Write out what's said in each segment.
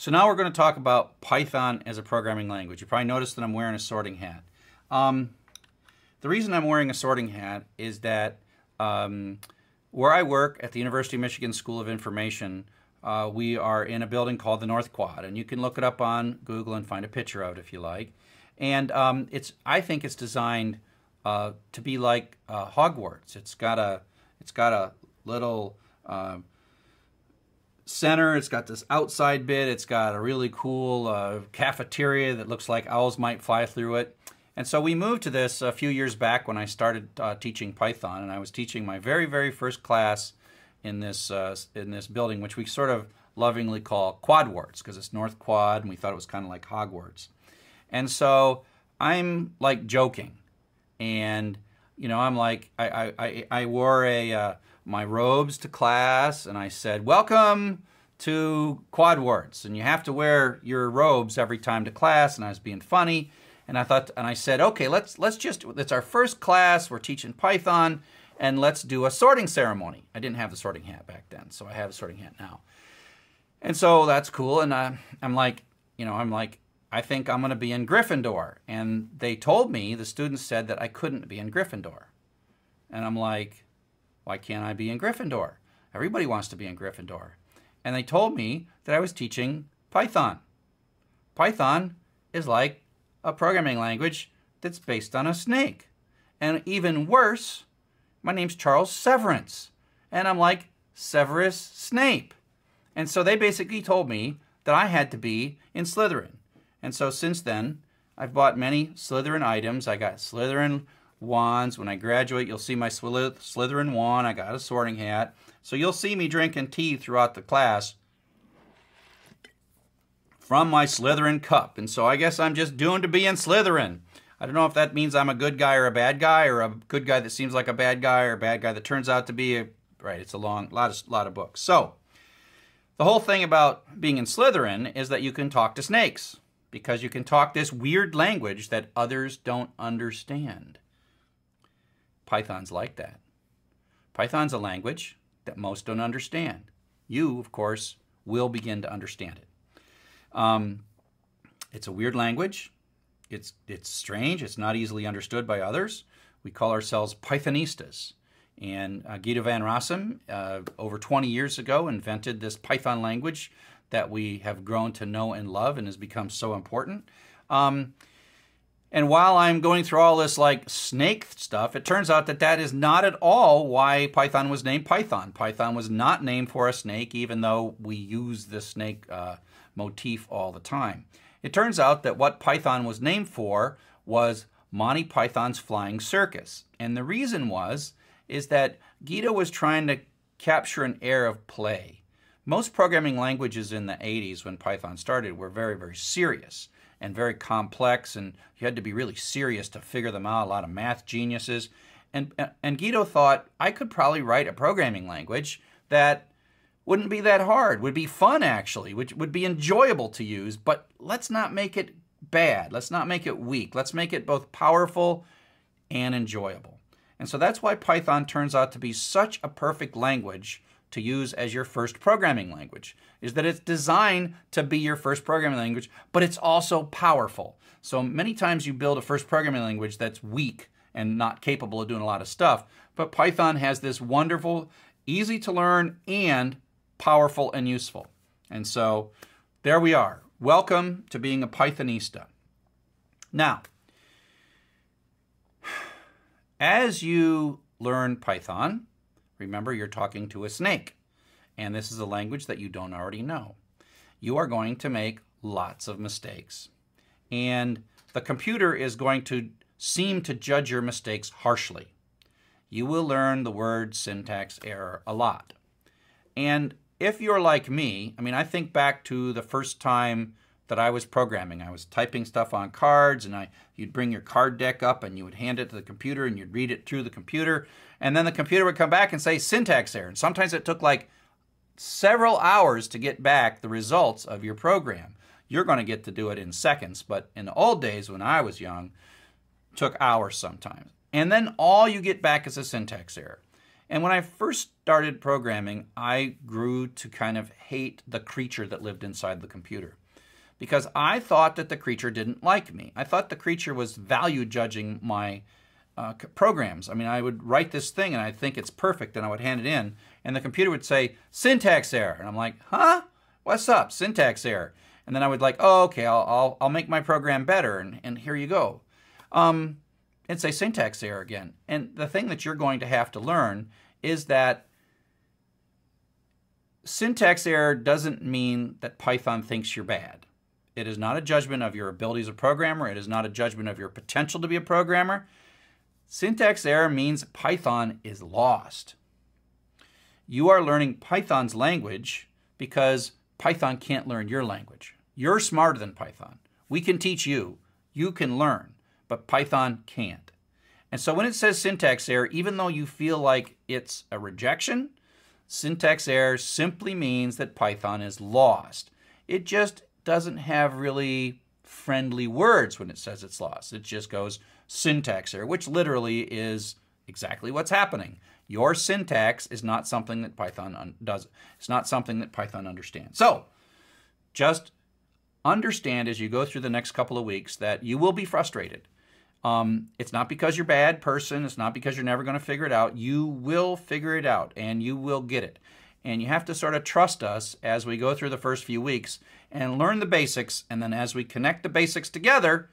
So now we're going to talk about Python as a programming language. You probably noticed that I'm wearing a sorting hat. The reason I'm wearing a sorting hat is that where I work at the University of Michigan School of Information, we are in a building called the North Quad, and you can look it up on Google and find a picture of it if you like. And I think it's designed to be like Hogwarts. It's got a little center. It's got this outside bit. It's got a really cool cafeteria that looks like owls might fly through it. And so we moved to this a few years back when I started teaching Python, and I was teaching my very, very first class in this building, which we sort of lovingly call Quadwarts because it's North Quad, and we thought it was kind of like Hogwarts. And so I'm like joking, and you know, I'm like I wore my robes to class, and I said, "Welcome to Quadwarts," and you have to wear your robes every time to class. And I was being funny, and I said, "Okay, it's our first class. We're teaching Python, and let's do a sorting ceremony." I didn't have the sorting hat back then, so I have a sorting hat now, and so that's cool. And I'm like, I think I'm going to be in Gryffindor, and they told me, the students said that I couldn't be in Gryffindor, and I'm like, why can't I be in Gryffindor? Everybody wants to be in Gryffindor. And they told me that I was teaching Python. Python is like a programming language that's based on a snake. And even worse, my name's Charles Severance. And I'm like Severus Snape. And so they basically told me that I had to be in Slytherin. And so since then, I've bought many Slytherin items. I got Slytherin wands. When I graduate, you'll see my Slytherin wand. I got a sorting hat. So you'll see me drinking tea throughout the class from my Slytherin cup. And so I guess I'm just doomed to be in Slytherin. I don't know if that means I'm a good guy or a bad guy, or a good guy that seems like a bad guy, or a bad guy that turns out to be a... Right, it's a lot of books. So the whole thing about being in Slytherin is that you can talk to snakes, because you can talk this weird language that others don't understand. Python's like that. Python's a language that most don't understand. You, of course, will begin to understand it. It's a weird language. It's strange. It's not easily understood by others. We call ourselves Pythonistas. And Guido van Rossum, over 20 years ago, invented this Python language that we have grown to know and love and has become so important. And while I'm going through all this like snake stuff, it turns out that that is not at all why Python was named Python. Python was not named for a snake, even though we use the snake motif all the time. It turns out that what Python was named for was Monty Python's Flying Circus. And the reason is that Guido was trying to capture an air of play. Most programming languages in the 80s when Python started were very, very serious and very complex, and you had to be really serious to figure them out, a lot of math geniuses. And Guido thought, I could probably write a programming language that wouldn't be that hard, would be fun actually, which would be enjoyable to use, but let's not make it bad. Let's not make it weak. Let's make it both powerful and enjoyable. And so that's why Python turns out to be such a perfect language to use as your first programming language, is that it's designed to be your first programming language, but it's also powerful. So many times you build a first programming language that's weak and not capable of doing a lot of stuff, but Python has this wonderful, easy to learn, and powerful and useful. And so there we are. Welcome to being a Pythonista. Now, as you learn Python, remember, you're talking to a snake, and this is a language that you don't already know. You are going to make lots of mistakes, and the computer is going to seem to judge your mistakes harshly. You will learn the word syntax error a lot. And if you're like me, I mean, I think back to the first time that I was programming. I was typing stuff on cards, and you'd bring your card deck up and you would hand it to the computer and you'd read it through the computer, and then the computer would come back and say syntax error. And sometimes it took like several hours to get back the results of your program. You're going to get to do it in seconds, but in the old days when I was young, it took hours sometimes. And then all you get back is a syntax error. And when I first started programming, I grew to kind of hate the creature that lived inside the computer, because I thought that the creature didn't like me. I thought the creature was value judging my programs. I mean, I would write this thing and I'd think it's perfect and I would hand it in and the computer would say, syntax error. And I'm like, huh? What's up? Syntax error. And then I would like, oh, okay, I'll make my program better, and here you go. And say syntax error again. And the thing that you're going to have to learn is that syntax error doesn't mean that Python thinks you're bad. It is not a judgment of your ability as a programmer. It is not a judgment of your potential to be a programmer. Syntax error means Python is lost. You are learning Python's language because Python can't learn your language. You're smarter than Python. We can teach you. You can learn, but Python can't. And so when it says syntax error, even though you feel like it's a rejection, syntax error simply means that Python is lost. It just doesn't have really friendly words when it says it's lost. It just goes syntax error, which literally is exactly what's happening. Your syntax is not something that Python does. It's not something that Python understands. So just understand as you go through the next couple of weeks that you will be frustrated. It's not because you're a bad person. It's not because you're never going to figure it out. You will figure it out and you will get it. And you have to sort of trust us as we go through the first few weeks and learn the basics. And then as we connect the basics together,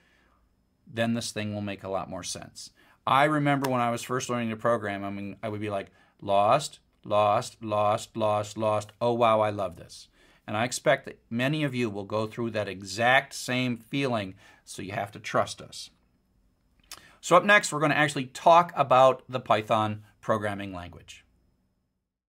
then this thing will make a lot more sense. I remember when I was first learning to program, I would be like, lost, lost, lost, lost, lost. Oh, wow, I love this. And I expect that many of you will go through that exact same feeling, so you have to trust us. So up next, we're going to actually talk about the Python programming language.